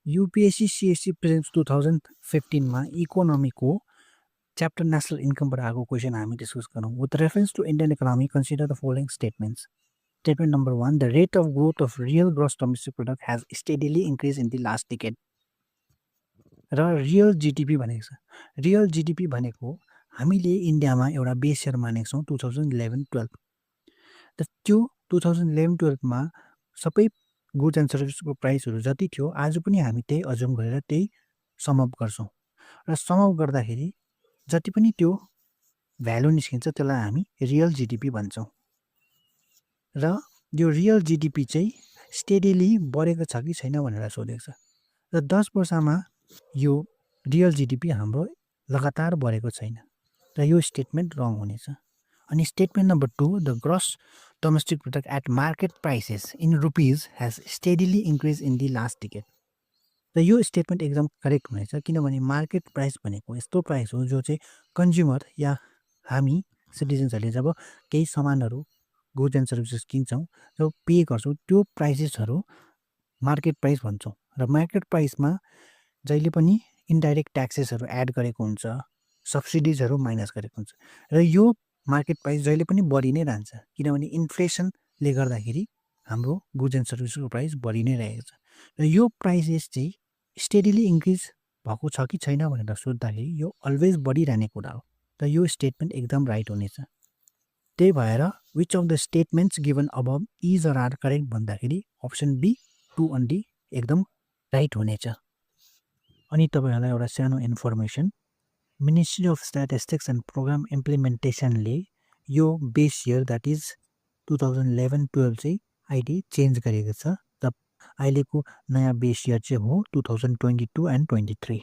UPSC CSC prelims 2015 मा इकोनोमीको chapter national इन्कमबाट आएको question हामी डिस्कस गरौँ। With reference to Indian economy consider the following statements. Statement number 1, the rate of growth of real gross domestic product has steadily increase in the last decade. र real GDP भनेको छ। Real GDP भनेको हामीले इन्डियामा एउटा base year मानेको छौँ 2011-12। त्यो 2011-12मा सबै गुड्स एन्ड सर्भिसको प्राइसहरू जति थियो आज पनि हामी त्यही अज्युम गरेर त्यही समअप गर्छौँ। र समअप गर्दाखेरि जति पनि त्यो भ्यालु निस्किन्छ त्यसलाई हामी रियल जिडिपी भन्छौँ। र यो रियल जिडिपी चाहिँ स्टेडिली बढेको छ कि छैन भनेर सोधेको छ। र 10 वर्षमा यो रियल जिडिपी हाम्रो लगातार बढेको छैन र यो स्टेटमेन्ट रङ हुनेछ। अनि statement number 2, the gross domestic product at market prices in rupees has steadily increase in the last decade. र यो स्टेटमेन्ट एकदम करेक्ट हुनेछ, किनभने मार्केट प्राइस भनेको यस्तो प्राइस हो जो चाहिँ कन्ज्युमर या हामी सिटिजन्सहरूले जब केही सामानहरू गुड्स एन्ड सर्भिसेस किन्छौँ जब पे गर्छौँ त्यो प्राइसेसहरू मार्केट प्राइस भन्छौँ। र मार्केट प्राइसमा जहिले पनि इन्डाइरेक्ट ट्याक्सेसहरू एड गरेको हुन्छ, सब्सिडिजहरू माइनस गरेको हुन्छ। र यो मार्केट प्राइस जहिले पनि बढी नै रहन्छ, किनभने इन्फ्लेसनले गर्दाखेरि हाम्रो गुड्स एन्ड सर्भिसको प्राइस बढी नै रहेको छ। र यो प्राइसेस चाहिँ स्टेडिली इन्क्रिज भएको छ कि छैन भनेर सोद्धाखेरि यो अलवेज बढिरहने कुरा हो। र यो स्टेटमेन्ट एकदम राइट हुनेछ। त्यही भएर which of the statements given above is or are correct भन्दाखेरि अप्सन बी 2 and D एकदम राइट हुनेछ। अनि तपाईँहरूलाई एउटा सानो information, ministry of statistics and programme इम्प्लिमेन्टेसनले यो बेस इयर द्याट इज 2011-12 चाहिँ अहिले चेन्ज गरेको छ। र अहिलेको नयाँ बेस इयर चाहिँ हो 2022 and 23।